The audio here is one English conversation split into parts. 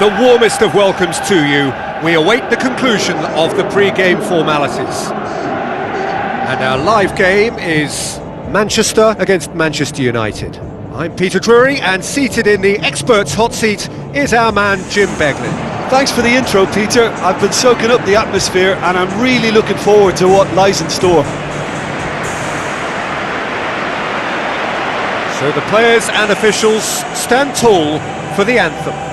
the warmest of welcomes to you. We await the conclusion of the pre-game formalities. And our live game is Manchester against Manchester United. I'm Peter Drury, and seated in the experts' hot seat is our man Jim Beglin. Thanks for the intro, Peter. I've been soaking up the atmosphere and I'm really looking forward to what lies in store. So the players and officials stand tall for the anthem.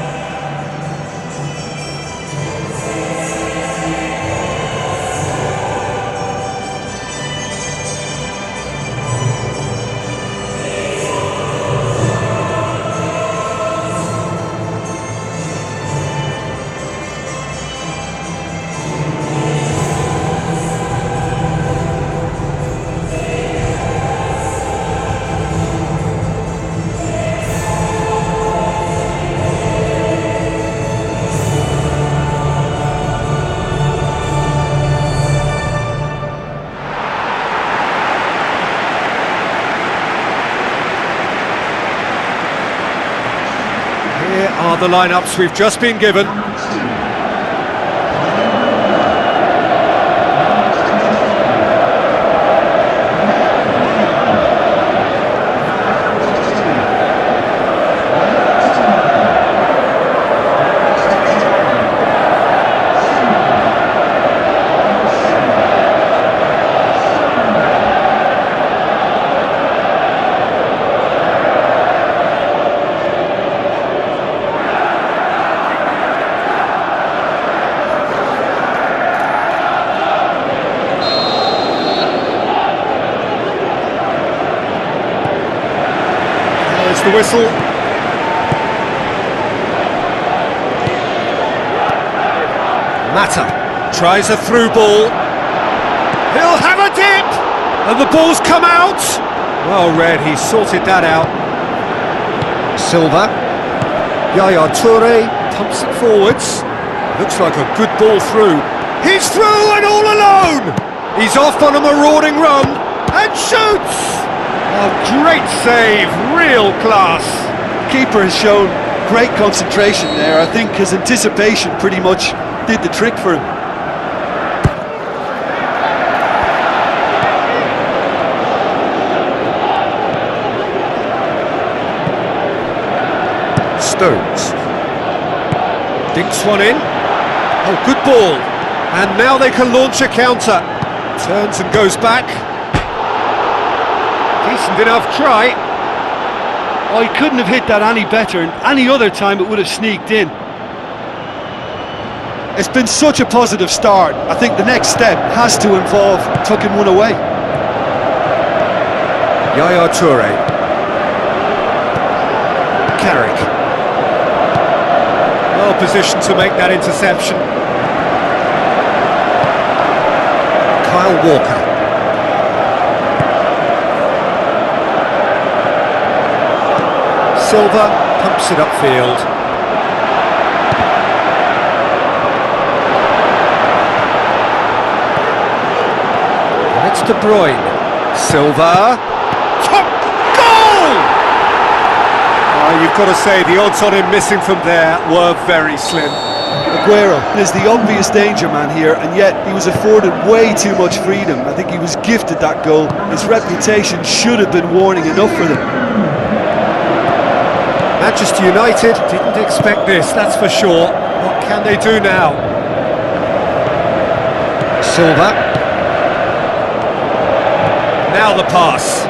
Here are the lineups we've just been given. There's the whistle. Mata tries a through ball. He'll have a dip! And the ball's come out! Well read, he sorted that out. Silva. Yaya Toure pumps it forwards. Looks like a good ball through. He's through and all alone! He's off on a marauding run and shoots! A great save, real class. Keeper has shown great concentration there. I think his anticipation pretty much did the trick for him. Stones dinks one in. Oh, good ball. And now they can launch a counter. Turns and goes back. Decent enough try. Oh, he couldn't have hit that any better, and any other time it would have sneaked in. It's been such a positive start. I think the next step has to involve tucking one away. Yaya Toure. Carrick. Well positioned to make that interception. Kyle Walker. Silva pumps it upfield. And it's De Bruyne. Silva. Top goal! Oh, you've got to say the odds on him missing from there were very slim. Aguero is the obvious danger man here, and yet he was afforded way too much freedom. I think he was gifted that goal. His reputation should have been warning enough for them. Manchester United didn't expect this, that's for sure. What can they do now? Silva. Now the pass.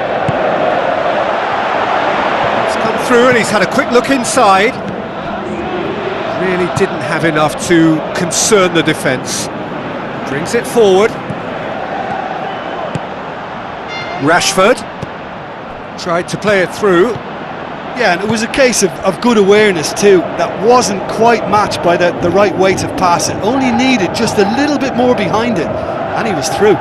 It's come through and he's had a quick look inside. Really didn't have enough to concern the defence. Brings it forward. Rashford tried to play it through. Yeah, and it was a case of good awareness too. That wasn't quite matched by the right weight of pass. It only needed just a little bit more behind it, and he was through.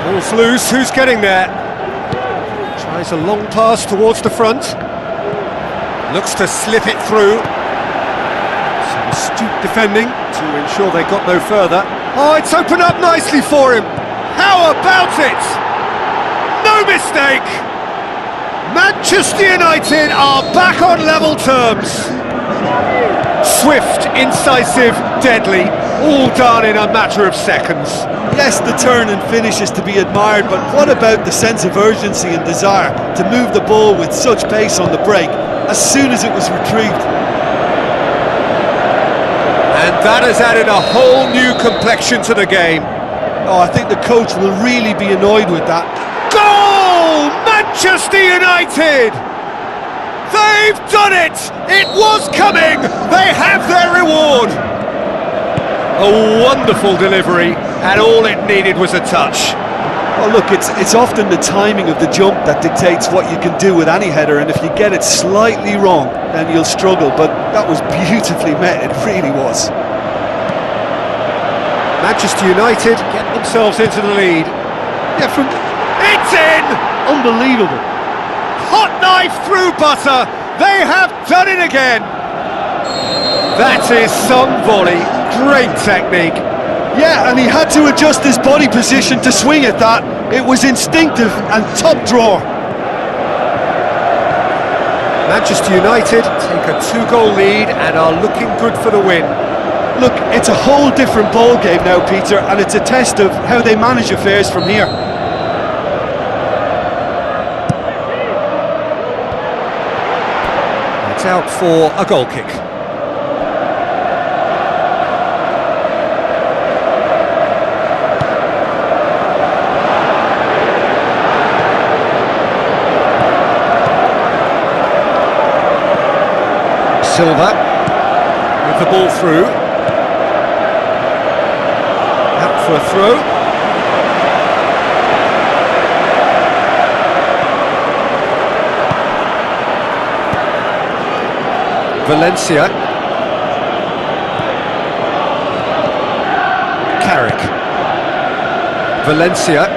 Ball's loose, who's getting there? Tries a long pass towards the front. Looks to slip it through. Some astute defending to ensure they got no further. Oh, it's opened up nicely for him. How about it? No mistake! Manchester United are back on level terms. Swift, incisive, deadly, all done in a matter of seconds. Yes, the turn and finish is to be admired, but what about the sense of urgency and desire to move the ball with such pace on the break as soon as it was retrieved? And that has added a whole new complexion to the game. Oh, I think the coach will really be annoyed with that. Goal! Manchester United! They've done it! It was coming! They have their reward! A wonderful delivery, and all it needed was a touch. Oh look, it's often the timing of the jump that dictates what you can do with any header, and if you get it slightly wrong, then you'll struggle, but that was beautifully met, it really was. Manchester United get themselves into the lead. Yeah, It's in! Unbelievable. Hot knife through butter! They have done it again! That is some volley, great technique. Yeah, and he had to adjust his body position to swing at that. It was instinctive and top drawer. Manchester United take a 2-goal lead and are looking good for the win. Look, it's a whole different ball game now, Peter, and it's a test of how they manage affairs from here. It's out for a goal kick. Silva with the ball through. Out for a throw. Valencia. Carrick. Valencia.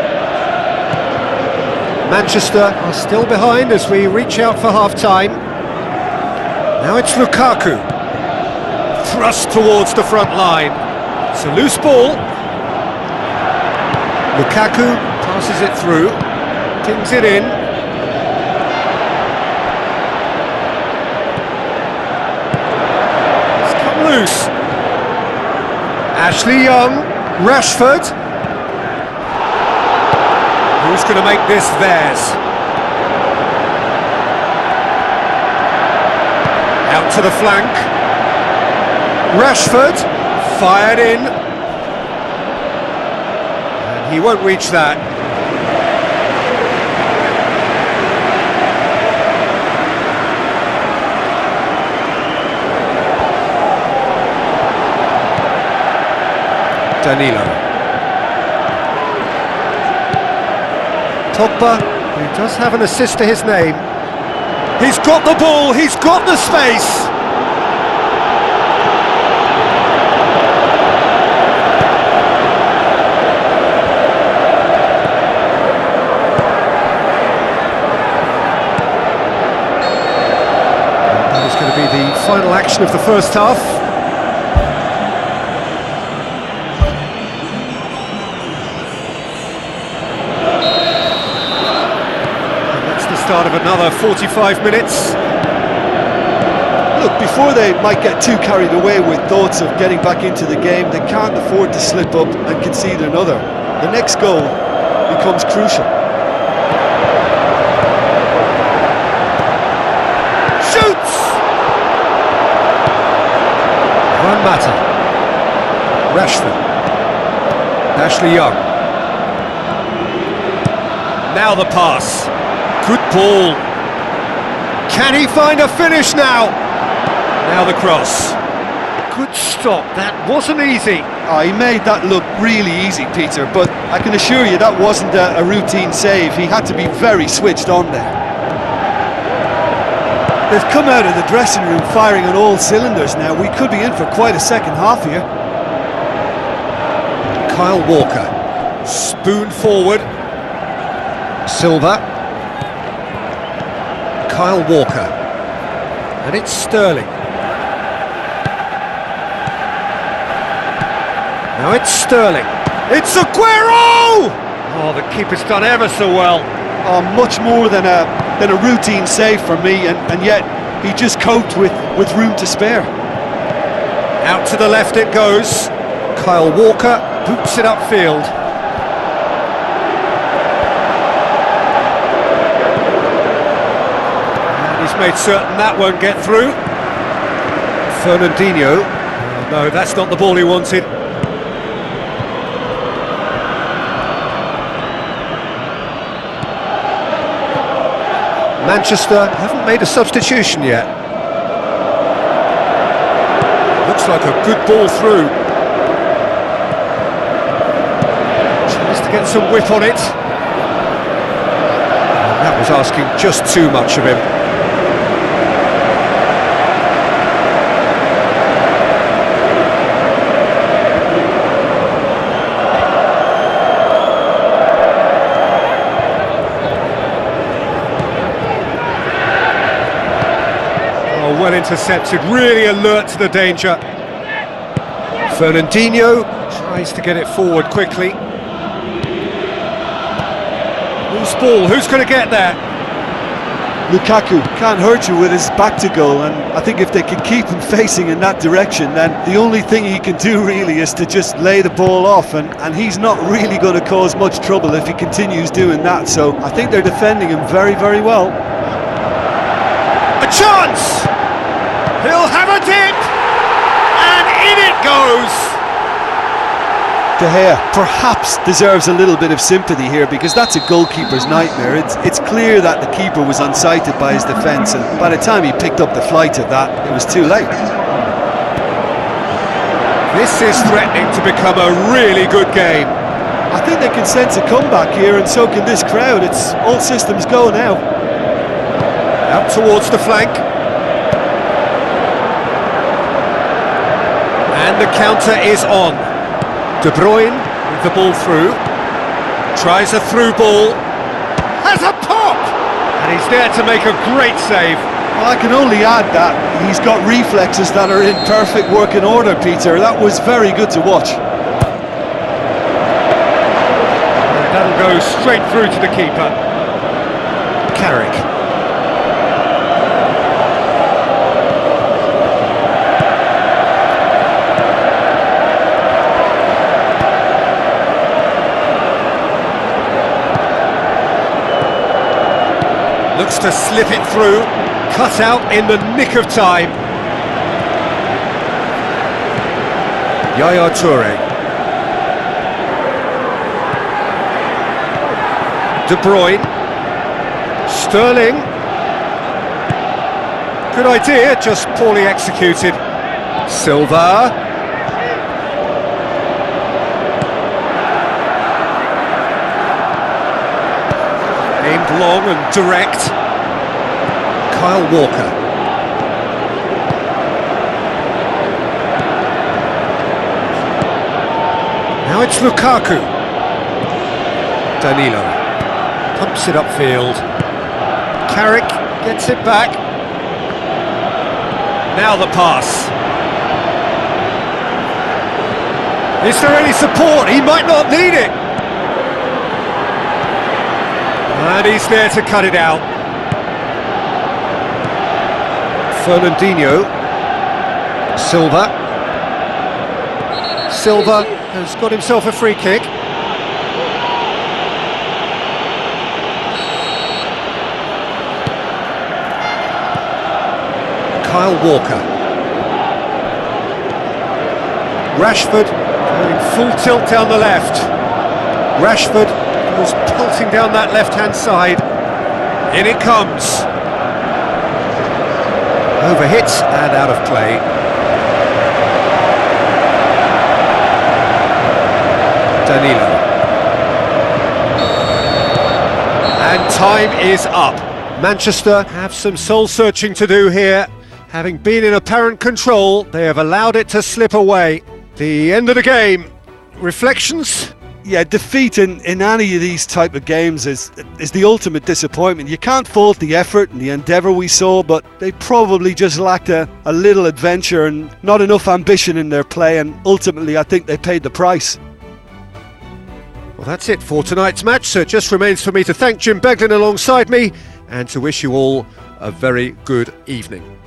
Manchester are still behind as we reach out for half-time. Now it's Lukaku. Thrust towards the front line. It's a loose ball. Lukaku passes it through. Pings it in. It's come loose. Ashley Young. Rashford. Who's going to make this theirs? Out to the flank. Rashford, fired in. And he won't reach that. Danilo. Pogba, who does have an assist to his name. He's got the ball, he's got the space. That is going to be the final action of the first half. Start of another 45 minutes. Look, before they might get too carried away with thoughts of getting back into the game, they can't afford to slip up and concede another. The next goal becomes crucial. Shoots! Juan Mata. Rashford. Ashley Young. Now the pass. Good ball. Can he find a finish now? Now the cross. Good stop. That wasn't easy. Oh, he made that look really easy, Peter, but I can assure you that wasn't a routine save. He had to be very switched on there. They've come out of the dressing room firing on all cylinders now. We could be in for quite a second half here. Kyle Walker. Spoon forward. Silva. Kyle Walker, and it's Sterling. Now it's Sterling. It's Aguero! Oh, the keeper's done ever so well. much more than a routine save for me, and yet he just coped with room to spare. Out to the left it goes. Kyle Walker boots it upfield. And he's made certain that won't get through. Fernandinho. Oh, no, that's not the ball he wanted. Manchester haven't made a substitution yet. Looks like a good ball through. Tries to get some whip on it. And that was asking just too much of him. Well intercepted, really alert to the danger. Fernandinho tries to get it forward quickly. Who's ball? Who's going to get there? Lukaku can't hurt you with his back to goal, and I think if they can keep him facing in that direction, then the only thing he can do really is to just lay the ball off, and he's not really going to cause much trouble if he continues doing that. So I think they're defending him very, very well. A chance! He'll have a dip, and in it goes! De Gea perhaps deserves a little bit of sympathy here, because that's a goalkeeper's nightmare. It's clear that the keeper was unsighted by his defence, and by the time he picked up the flight of that, it was too late. This is threatening to become a really good game. I think they can sense a comeback here, and so can this crowd. It's all systems go now. Out towards the flank. And the counter is on. De Bruyne with the ball through. Tries a through ball. Has a pop! And he's there to make a great save. Well, I can only add that he's got reflexes that are in perfect working order, Peter. That was very good to watch. And that'll go straight through to the keeper. Carrick. Looks to slip it through, cut out in the nick of time. Yaya Toure. De Bruyne. Sterling. Good idea, just poorly executed. Silva. Aimed long and direct. Kyle Walker. Now it's Lukaku. Danilo pumps it upfield. Carrick gets it back. Now the pass. Is there any support? He might not need it. And he's there to cut it out. Fernandinho. Silva. Silva has got himself a free kick. Kyle Walker. Rashford going full tilt down the left. Rashford was pelting down that left-hand side. In it comes. Overhits and out of play. Danilo. And time is up. Manchester have some soul-searching to do here. Having been in apparent control, they have allowed it to slip away. The end of the game. Reflections? Yeah, defeat in any of these type of games is the ultimate disappointment. You can't fault the effort and the endeavour we saw, but they probably just lacked a little adventure and not enough ambition in their play, and ultimately I think they paid the price. Well, that's it for tonight's match, so it just remains for me to thank Jim Beglin alongside me and to wish you all a very good evening.